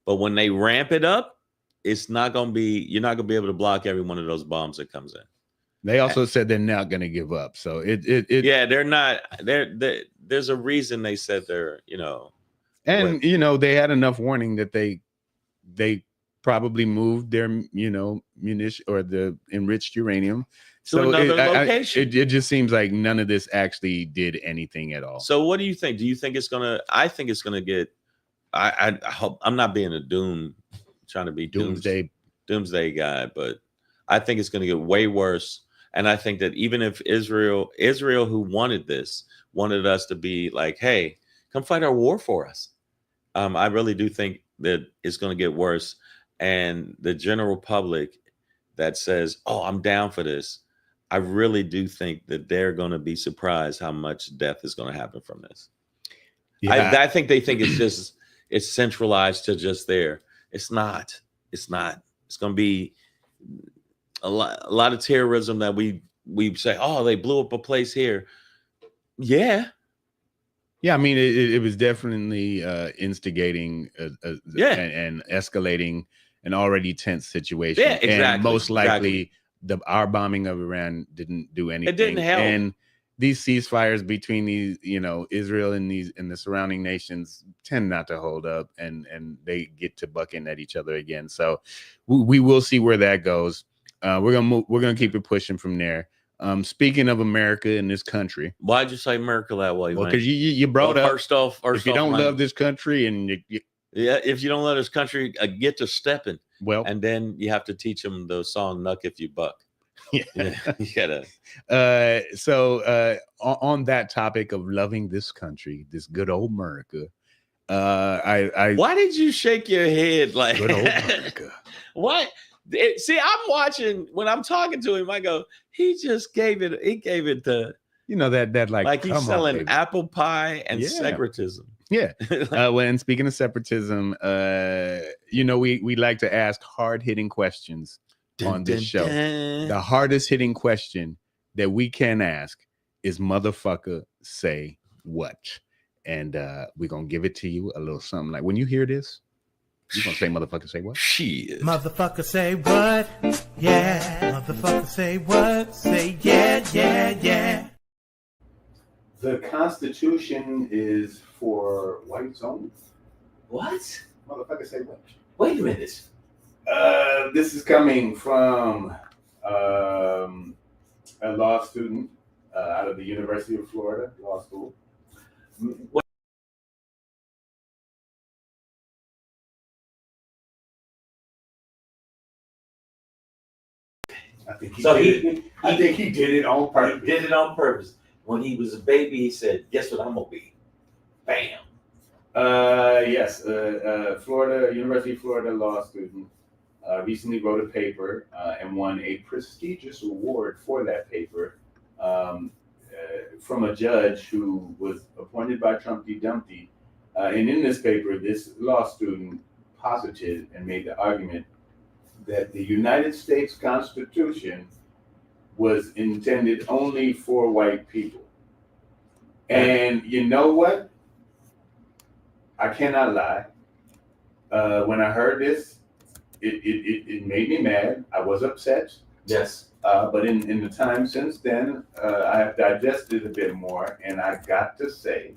but when they ramp it up, it's not going to be. You're not going to be able to block every one of those bombs that comes in. They also said they're not going to give up. So yeah, they're not. There's a reason they said they're, and they had enough warning that they probably moved their munition or the enriched uranium to another location. It just seems like none of this actually did anything at all. So what do you think? Do you think it's gonna? I think it's gonna get. I hope I'm not being trying to be doomsday guy, but I think it's gonna get way worse. And I think that even if Israel, who wanted us to be like, hey, come fight our war for us. I really do think that it's going to get worse. And the general public that says, oh, I'm down for this, I really do think that they're going to be surprised how much death is going to happen from this. Yeah. I think they think it's centralized to just there. It's not. It's going to be a lot of terrorism that we say, oh, they blew up a place here. Yeah. I mean, it was definitely instigating and escalating an already tense situation. Yeah, exactly. And most likely, our bombing of Iran didn't do anything. It didn't help. And these ceasefires between these, Israel and the surrounding nations tend not to hold up, and they get to bucking at each other again. So we will see where that goes. We're gonna keep it pushing from there. Speaking of America in this country, why'd you say America that way? Well, because you brought up first off, if you don't love this country and if you don't love this country, get to stepping. Well, and then you have to teach them the song "Nuck If You Buck." Yeah, you gotta. On that topic of loving this country, this good old America, why did you shake your head like good old America? What? See, I'm watching when I'm talking to him. I go, he just gave it. He gave it the, that like he's selling apple pie and separatism. Yeah. When speaking of separatism, we like to ask hard hitting questions on this show. The hardest hitting question that we can ask is motherfucker say what, and we're gonna give it to you a little something like when you hear this. You gonna say motherfucker say what? Shit. Motherfucker say what? Yeah. Motherfucker say what? Say yeah. The Constitution is for whites only. What? Motherfucker say what? Wait a minute. This is coming from a law student out of the University of Florida Law School. What? I think he did it on purpose. He did it on purpose. When he was a baby, he said, "Guess what I'm gonna be?" Bam. Yes. University of Florida law student recently wrote a paper and won a prestigious award for that paper from a judge who was appointed by Trumpy Dumpty. And in this paper, this law student posited and made the argument that the United States Constitution was intended only for white people. And you know what? I cannot lie. When I heard this, it made me mad. I was upset. Yes. But in the time since then, I have digested a bit more, and I got to say,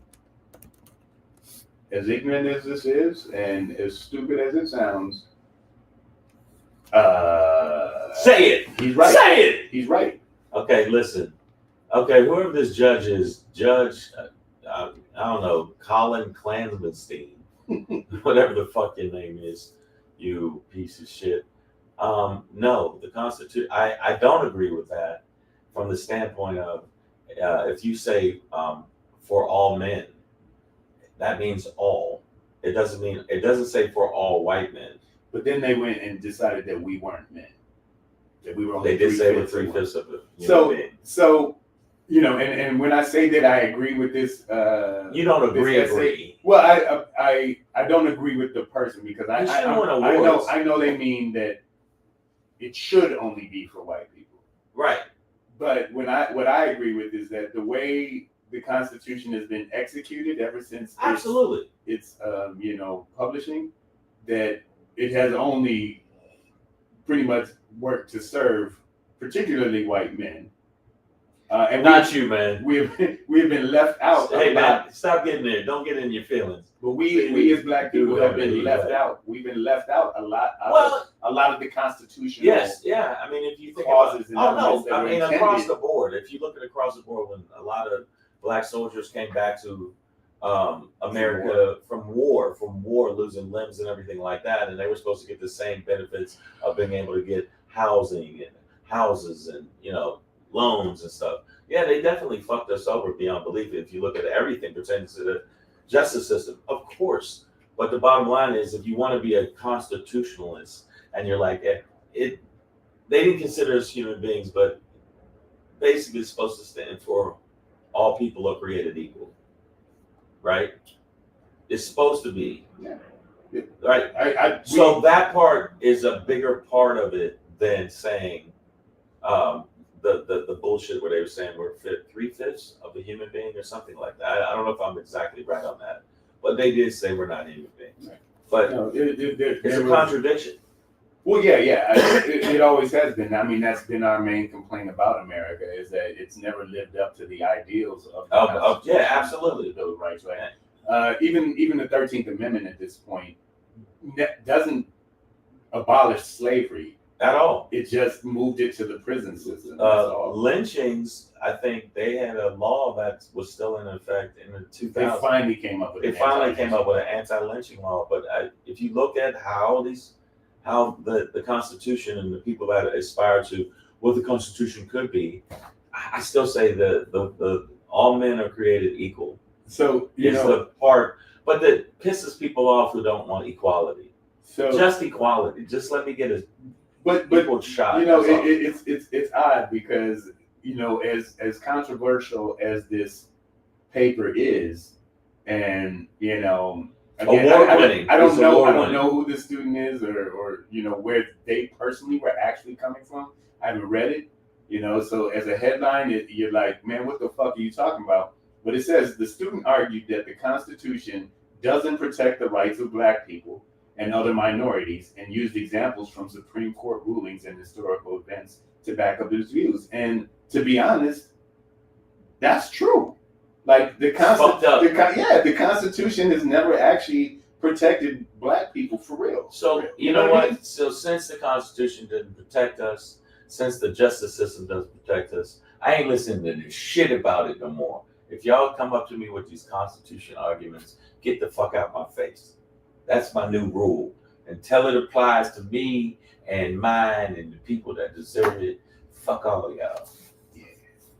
as ignorant as this is, and as stupid as it sounds, say it. He's right. Say it. He's right. Okay, listen. Okay, whoever this judge is, I don't know, Colin Klansmanstein, whatever the fuck your name is, you piece of shit. No, the Constitution, I don't agree with that from the standpoint of if you say for all men, that means all. It doesn't say for all white men. But then they went and decided that we weren't men. that we were only they did say we're 3/5 of it. So you know, and when I say that I agree with this, you don't agree. Well, I don't agree with the person because I know they mean that it should only be for white people, right? But what I agree with is that the way the Constitution has been executed ever since it's you know, publishing, that it has only pretty much worked to serve particularly white men. And not you, man. We've been left out. Hey, man, stop getting there. Don't get in your feelings. But we as black people have been left out. We've been left out a lot. A lot of the constitutional. Yes, yeah. I mean, if you think clauses about, I mean, across the board. If you look at across the board, when a lot of black soldiers came back to America from war, losing limbs and everything like that, and they were supposed to get the same benefits of being able to get housing and houses and, you know, loans and stuff. Yeah, they definitely fucked us over beyond belief. If you look at everything pertaining to the justice system, of course. But the bottom line is, if you want to be a constitutionalist and you're like, they didn't consider us human beings, but basically it's supposed to stand for all people are created equal, right? It's supposed to be, right? So that part is a bigger part of it than saying the bullshit where they were saying we're 3/5 of a human being or something like that. I don't know if I'm exactly right on that, but they did say we're not human beings. But no, it's a contradiction. Well, yeah, it always has been. I mean, that's been our main complaint about America, is that it's never lived up to the ideals of absolutely, the Bill of Rights, right? Even the 13th Amendment at this point doesn't abolish slavery at all. It just moved it to the prison system. Lynchings, I think they had a law that was still in effect in the 2000s. They finally came up with an anti-lynching law. But if you look at how the Constitution and the people that aspire to what the Constitution could be, I still say the all men are created equal. So the part, but that pisses people off who don't want equality. So just equality. Just let me get a equal shot. You know, it's odd because, you know, as controversial as this paper is, and you know, again, I don't know who the student is or you know where they personally were actually coming from. I haven't read it, you know. So as a headline, you're like, man, what the fuck are you talking about? But it says the student argued that the Constitution doesn't protect the rights of black people and other minorities, and used examples from Supreme Court rulings and historical events to back up his views. And to be honest, that's true. Like the Constitution has never actually protected black people for real. So you know what? I mean? So since the Constitution didn't protect us, since the justice system doesn't protect us, I ain't listening to this shit about it no more. If y'all come up to me with these Constitution arguments, get the fuck out my face. That's my new rule. Until it applies to me and mine and the people that deserve it, fuck all of y'all. Yeah.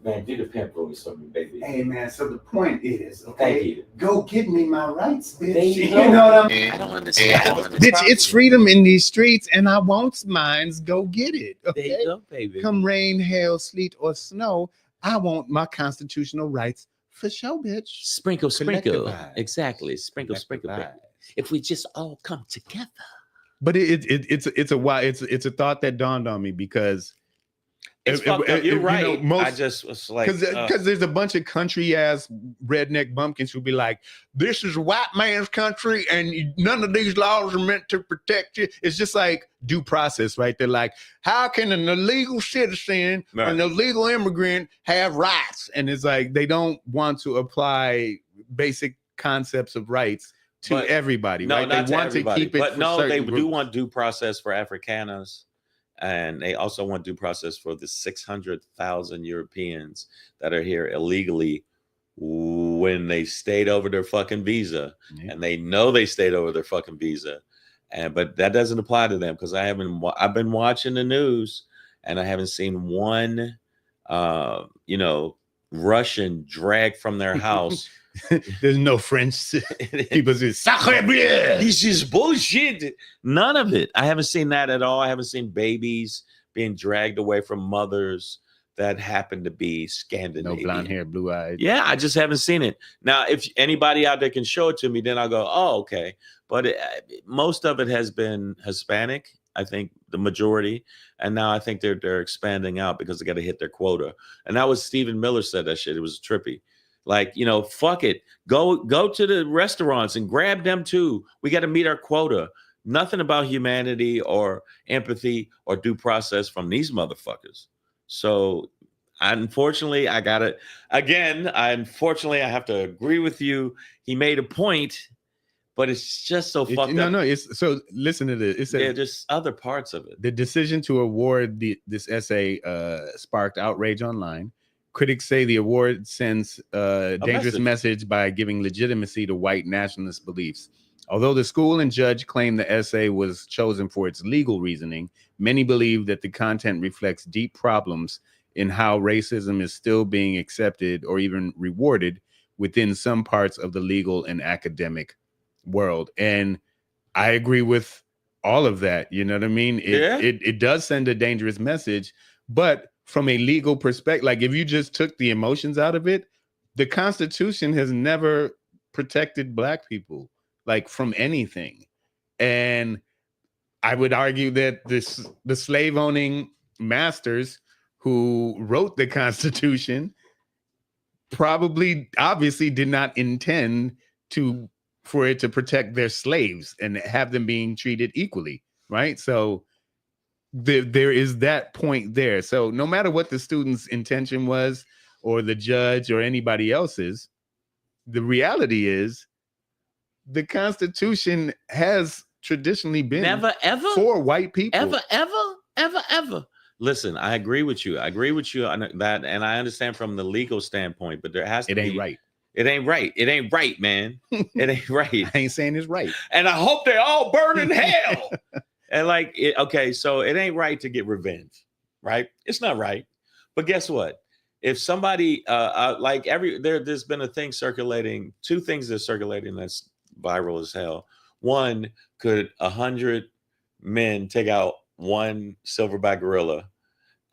Man, do the pimp voice for me, baby. Hey, man, so the point is, okay, thank you. Go get me my rights, bitch. You know what I mean? I don't understand. Bitch, it's freedom in these streets, and I want mines. Go get it, okay? There you go, baby. Come rain, hail, sleet, or snow, I want my constitutional rights for sure, bitch. Sprinkle. Exactly. Sprinkle. If we just all come together. But it's a thought that dawned on me because you're right. You know, I just was like, because there's a bunch of country ass redneck bumpkins who be like, this is a white man's country and none of these laws are meant to protect you. It's just like due process, right? They're like, how can an illegal citizen or an illegal immigrant have rights? And it's like they don't want to apply basic concepts of rights to everybody, no, right? Not they want to keep it. But no, they groups. do want due process for Afrikaners, and they also want due process for the 600,000 Europeans that are here illegally when they stayed over their fucking visa, and they know they stayed over their fucking visa, but that doesn't apply to them because I've been watching the news and I haven't seen one, Russian dragged from their house. There's no French people say sacre bleu. This is bullshit. None of it. I haven't seen that at all. I haven't seen babies being dragged away from mothers that happen to be Scandinavian. No blonde hair, blue eyed. Yeah, I just haven't seen it. Now, if anybody out there can show it to me, then I'll go, oh, okay. But most of it has been Hispanic, I think the majority. And now I think they're expanding out because they got to hit their quota. And that was Stephen Miller said that shit. It was trippy. Like, fuck it. Go to the restaurants and grab them too. We got to meet our quota. Nothing about humanity or empathy or due process from these motherfuckers. So unfortunately, I have to agree with you. He made a point, but it's just so fucked up. No, it's so listen to this. It says just other parts of it. The decision to award this essay sparked outrage online. Critics say the award sends a dangerous message by giving legitimacy to white nationalist beliefs. Although the school and judge claim the essay was chosen for its legal reasoning, many believe that the content reflects deep problems in how racism is still being accepted or even rewarded within some parts of the legal and academic world. And I agree with all of that. You know what I mean? It does send a dangerous message, but from a legal perspective, like if you just took the emotions out of it, the Constitution has never protected Black people like from anything. And I would argue that the slave owning masters who wrote the Constitution obviously did not intend for it to protect their slaves and have them being treated equally, right? So there is that point there. So no matter what the student's intention was or the judge or anybody else's, the reality is the Constitution has traditionally been never ever for white people. Ever. Listen, I agree with you. On that, and I understand from the legal standpoint, but there has to be. It ain't right. It ain't right. It ain't right, man. It ain't right. I ain't saying it's right. And I hope they all burn in hell. And so it ain't right to get revenge, right? It's not right. But guess what? If somebody there's been a thing circulating, two things that are circulating that's viral as hell. One, could 100 men take out one silverback gorilla?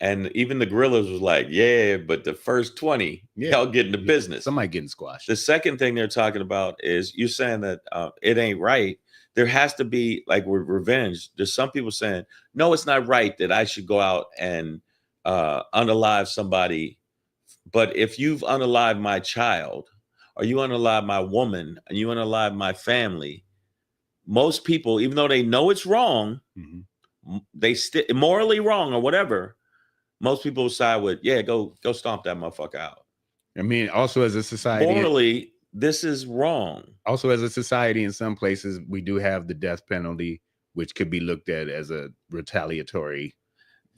And even the gorillas was like, yeah, but the first 20, y'all getting the business. Somebody getting squashed. The second thing they're talking about is you're saying that it ain't right. There has to be, like with revenge, there's some people saying, no, it's not right that I should go out and unalive somebody. But if you've unalived my child, or you unalive my woman, and you unalive my family, most people, even though they know it's wrong, they morally wrong or whatever, most people side with, go stomp that motherfucker out. I mean, also as a society, morally, this is wrong. Also, as a society, in some places, we do have the death penalty, which could be looked at as a retaliatory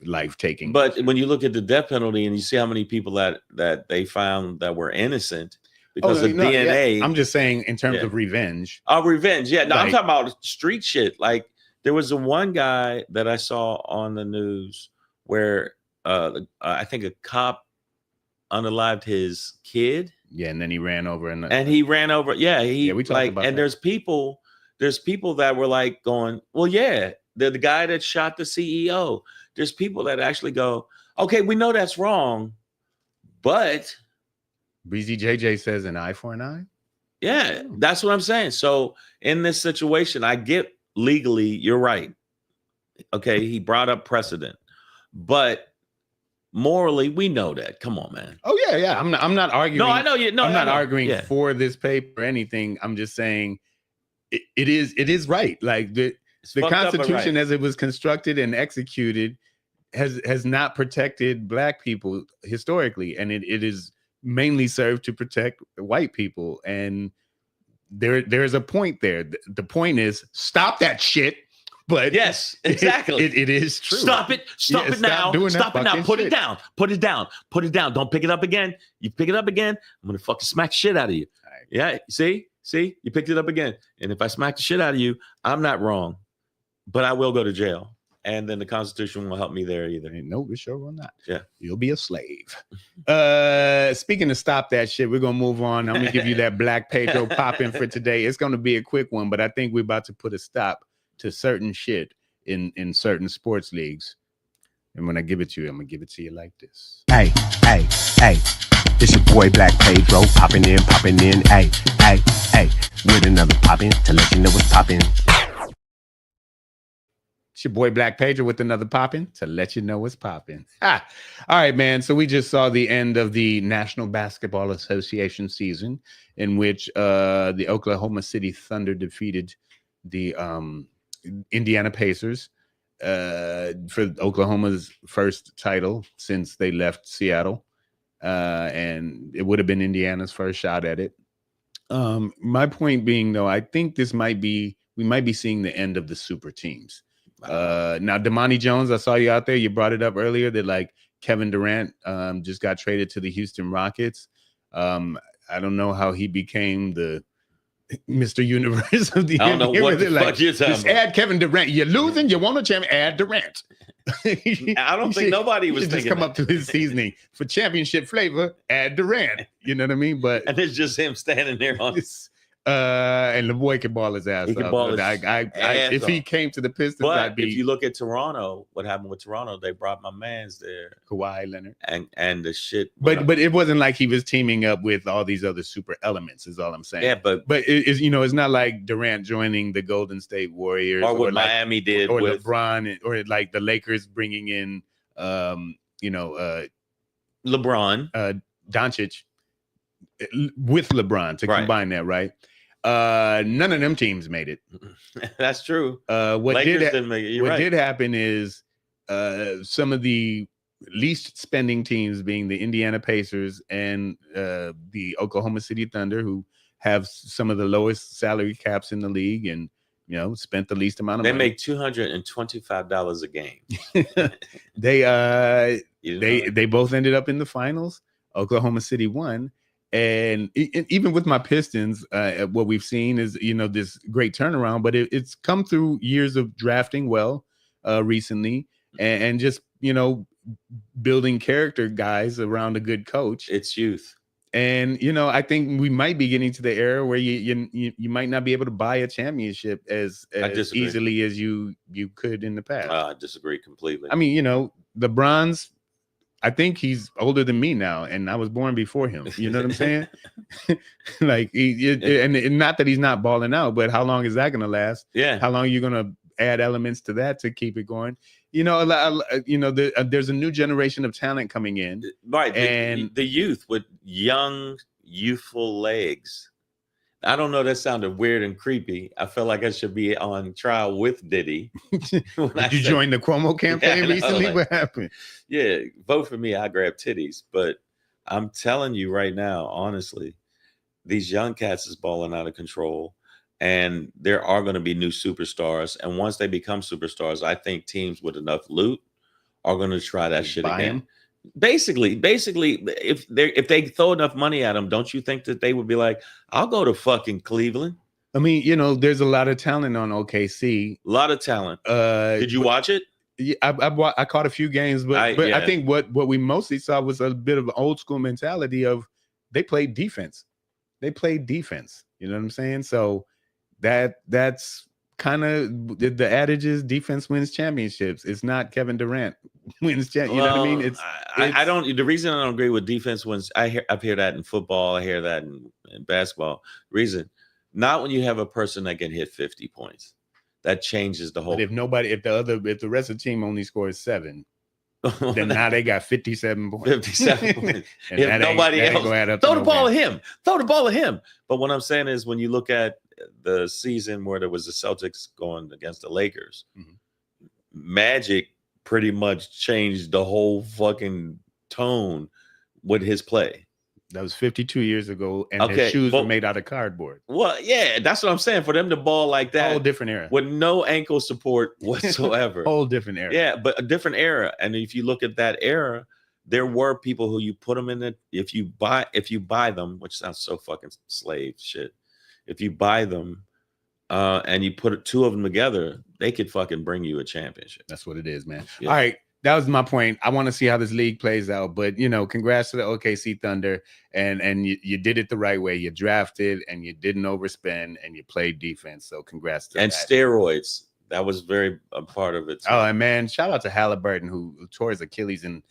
life-taking. But when you look at the death penalty and you see how many people that they found that were innocent because of DNA. Yeah. I'm just saying in terms of revenge. Oh, revenge. Yeah. No, I'm talking about street shit. Like there was one guy that I saw on the news where I think a cop unalived his kid. Yeah, and then he ran over he ran over. Yeah, we talked about and that. there's people that were like going, well, yeah, the guy that shot the CEO. There's people that actually go, okay, we know that's wrong, but Breezy JJ says an eye for an eye. Yeah, that's what I'm saying. So in this situation, I get legally, you're right. Okay, he brought up precedent, but morally, we know that. Come on, man. Oh yeah. I'm not arguing. No, I know you. No, I'm not arguing for this paper or anything. I'm just saying it is right. Like the Constitution, as it was constructed and executed, has not protected Black people historically, and it is mainly served to protect white people. And there's a point there. The point is stop that shit. But yes, exactly. It is true. Stop it. Stop it now. Stop it now. Put it down. Put it down. Put it down. Don't pick it up again. You pick it up again, I'm gonna fucking smack the shit out of you. Right. Yeah. See, you picked it up again. And if I smack the shit out of you, I'm not wrong, but I will go to jail. And then the Constitution won't help me there either. No, it sure will not. Yeah. You'll be a slave. Speaking of stop that shit, we're going to move on. I'm going to give you that Black Pedro pop-in for today. It's going to be a quick one, but I think we're about to put a stop to certain shit in certain sports leagues. And when I give it to you, I'm gonna give it to you like this. Hey, hey, hey. It's your boy Black Pedro, popping in, hey, hey, hey, with another poppin' to let you know what's poppin'. It's your boy Black Pedro with another poppin' to let you know what's poppin'. All right, man. So we just saw the end of the National Basketball Association season, in which the Oklahoma City Thunder defeated the Indiana Pacers for Oklahoma's first title since they left Seattle. And it would have been Indiana's first shot at it. My point being, though, I think we might be seeing the end of the super teams. Now, Damani Jones, I saw you out there. You brought it up earlier that like Kevin Durant just got traded to the Houston Rockets. I don't know how he became the Mr. Universe of the I don't know what the fuck you're talking just about. add Kevin Durant. You're losing. You want a champion? Add Durant. I don't think nobody was just thinking come that. up to his seasoning for championship flavor. Add Durant. You know what I mean? But And it's just him standing there on it's, and the boy can ball his ass He can up. ball his If he ass came to the Pistons, But I'd be if you look at Toronto, what happened with Toronto? They brought my man's there, Kawhi Leonard. and the shit. But it wasn't like he was teaming up with all these other super elements. Is all I'm saying. yeah, but it's not like Durant joining the Golden State Warriors or what like, Miami did, or with LeBron, or like the Lakers bringing in LeBron. Doncic with LeBron to Right. combine that, right? None of them teams made it. That's true. What Lakers did didn't make it. You're what right. did happen is some of the least spending teams being the Indiana Pacers and the Oklahoma City Thunder, who have some of the lowest salary caps in the league and spent the least amount of They money. make $225 a game. They both ended up in the finals. Oklahoma City won. And even with my Pistons, what we've seen is, this great turnaround, but it's come through years of drafting well recently and just, building character guys around a good coach. It's youth. And, I think we might be getting to the era where you might not be able to buy a championship as easily as you could in the past. I disagree completely. I mean, LeBron's, I think he's older than me now, and I was born before him. You know what I'm saying? Like, and not that he's not balling out, but how long is that going to last? Yeah. How long are you going to add elements to that to keep it going? There's a new generation of talent coming in, Right. And the youth with young, youthful legs. I don't know. That sounded weird and creepy. I felt like I should be on trial with Diddy. Did you join the Cuomo campaign recently? What happened? Yeah, vote for me. I grab titties. But I'm telling you right now, honestly, these young cats is balling out of control. And there are going to be new superstars. And once they become superstars, I think teams with enough loot are going to try that shit buy again. them? Basically, if they throw enough money at them, don't you think that they would be like, I'll go to fucking Cleveland? I mean, there's a lot of talent on OKC. A lot of talent. Did you watch it? Yeah, I caught a few games, but I think what we mostly saw was a bit of an old school mentality of they played defense. They played defense. You know what I'm saying? So that's kind of the adage is defense wins championships. It's not Kevin Durant wins you know what I mean? I don't. The reason I don't agree with defense wins, I hear that in football. I hear that in basketball. Reason, not when you have a person that can hit 50 points. That changes the whole. But if the rest of the team only scores 7, then now they got 57 points. 57 points. And If nobody else, throw the ball at him. Throw the ball at him. But what I'm saying is, when you look at the season where there was the Celtics going against the Lakers, Magic pretty much changed the whole fucking tone with his play. That was 52 years ago, and his shoes were made out of cardboard. Well, yeah, that's what I'm saying. For them to ball like that, whole different era with no ankle support whatsoever. Whole different era. Yeah, but a different era. And if you look at that era, there were people who you put them in it. If you buy them, which sounds so fucking slave shit. If you buy them and you put 2 of them together, they could fucking bring you a championship. That's what it is, man. Yeah. All right. That was my point. I want to see how this league plays out, but congrats to the OKC Thunder, and you did it the right way. You drafted and you didn't overspend and you played defense. So congrats to and that. Steroids. That was very a part of it. Too. Oh, and man, shout out to Halliburton who tore his Achilles in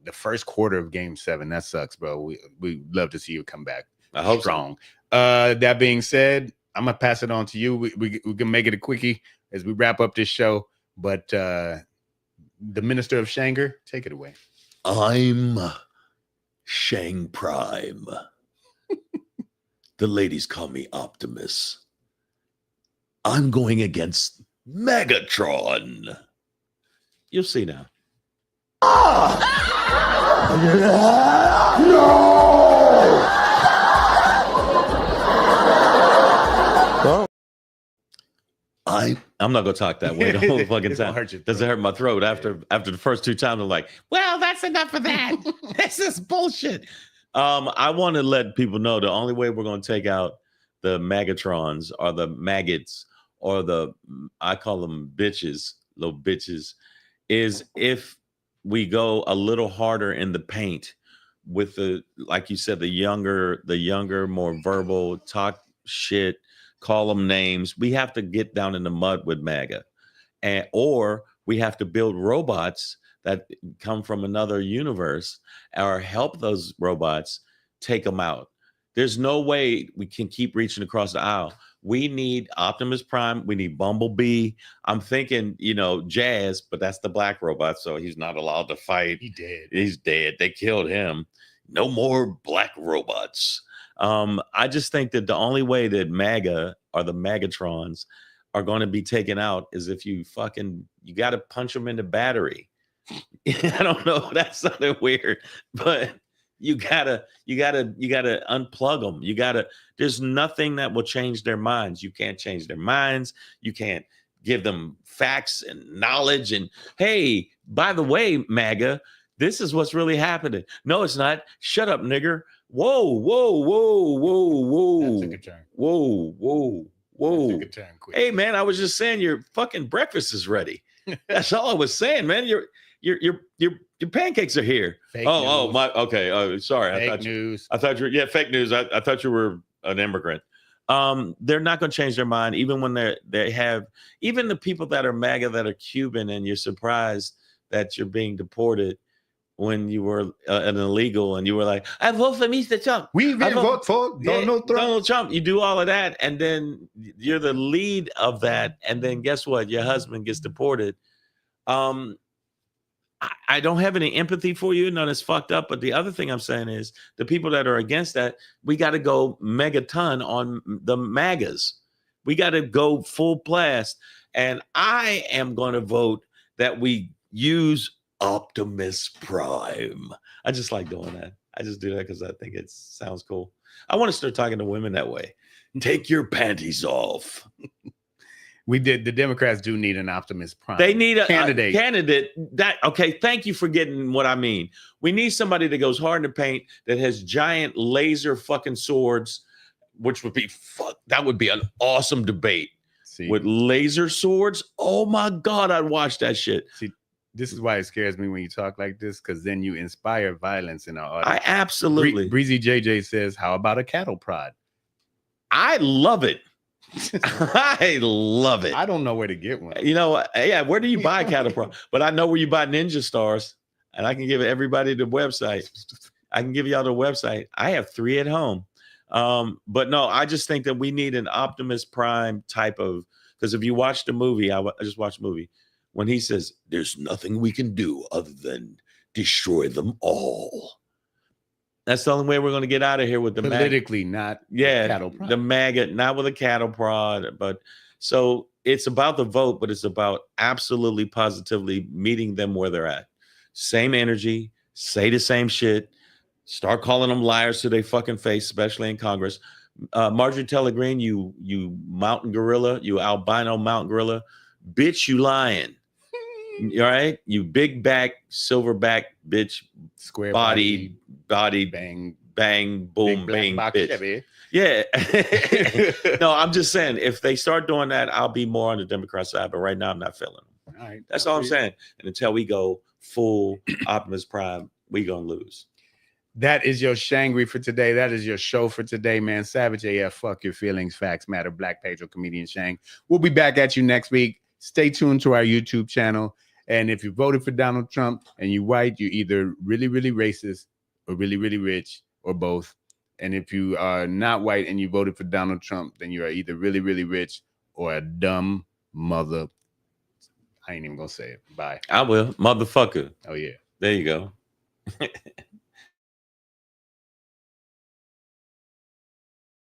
the first quarter of Game 7. That sucks, bro. We love to see you come back. I hope strong. That being said, I'm gonna pass it on to you. We can make it a quickie as we wrap up this show. But the Minister of Shanger, take it away. I'm Shang Prime. The ladies call me Optimus. I'm going against Megatron. You'll see now. I'm not gonna talk that way the whole fucking time. Does it hurt my throat after the first 2 times? I'm like, well, that's enough of that. This is bullshit. I want to let people know the only way we're gonna take out the Magatrons or the maggots or I call them bitches, little bitches, is if we go a little harder in the paint with the, like you said, the younger, more verbal, talk shit, call them names. We have to get down in the mud with MAGA, or we have to build robots that come from another universe or help those robots take them out. There's no way we can keep reaching across the aisle. We need Optimus Prime. We need Bumblebee. I'm thinking, Jazz, but that's the black robot, so he's not allowed to fight. He's dead. They killed him. No more black robots. I just think that the only way that MAGA or the Magatrons are going to be taken out is if you got to punch them in the battery. I don't know. That sounded weird, but you gotta unplug them. There's nothing that will change their minds. You can't change their minds. You can't give them facts and knowledge. And hey, by the way, MAGA, this is what's really happening. No, it's not. Shut up, nigger. Whoa, whoa, whoa, whoa, whoa. That took a turn. Whoa, whoa, whoa. That took a turn quick. Hey, man, I was just saying your fucking breakfast is ready. That's all I was saying, man. Your pancakes are here. Fake news. Okay. Oh, sorry. Fake news. I thought you were, fake news. I thought you were an immigrant. They're not going to change their mind, even when they have, even the people that are MAGA that are Cuban, and you're surprised that you're being deported when you were an illegal, and you were like, I vote for Mr. Trump. We vote for Donald Trump. You do all of that, and then you're the lead of that, and then guess what? Your husband gets deported. I don't have any empathy for you. No, that's fucked up. But the other thing I'm saying is the people that are against that, we got to go megaton on the MAGAs. We got to go full blast. And I am going to vote that we use Optimus Prime. I just like doing that. I just do that because I think it sounds cool. I want to start talking to women that way. Take your panties off. The Democrats do need an Optimus Prime. They need a candidate. Okay, thank you for getting what I mean. We need somebody that goes hard in the paint, that has giant laser fucking swords, which would be that would be an awesome debate. With laser swords. Oh my God, I'd watch that shit. See, this is why it scares me when you talk like this, because then you inspire violence in our audience. I absolutely. Breezy JJ says, how about a cattle prod? I love it. I love it. I don't know where to get one. Where do you buy cattle prod? But I know where you buy Ninja Stars, and I can give everybody the website. I can give y'all the website. I have 3 at home. But no, I just think that we need an Optimus Prime type of, because if you watch the movie, I just watched the movie, when he says, there's nothing we can do other than destroy them all. That's the only way we're going to get out of here with the politically, not cattle prod. The MAGA, not with a cattle prod. But so it's about the vote, but it's about absolutely positively meeting them where they're at. Same energy, say the same shit, start calling them liars to their fucking face, especially in Congress. Marjorie Taylor Greene, you mountain gorilla, you albino mountain gorilla, bitch, you lying. All right, you big back, silverback bitch, square body, bang, boom, bang, bitch. Chevy. Yeah. No, I'm just saying, if they start doing that, I'll be more on the Democrat side. But right now, I'm not feeling them. All right, that's all I'm saying. And until we go full Optimus Prime, we gonna lose. That is your Shangri for today. That is your show for today, man. Savage AF, fuck your feelings, facts matter. Black Pedro, comedian Shang. We'll be back at you next week. stay tuned to our YouTube channel. And if you voted for Donald Trump and you white, you're either really, really racist or really, really rich or both. And if you are not white and you voted for Donald Trump, then you are either really, really rich or a dumb mother. I ain't even gonna say it. Bye. I will. Motherfucker. Oh, yeah. There you go.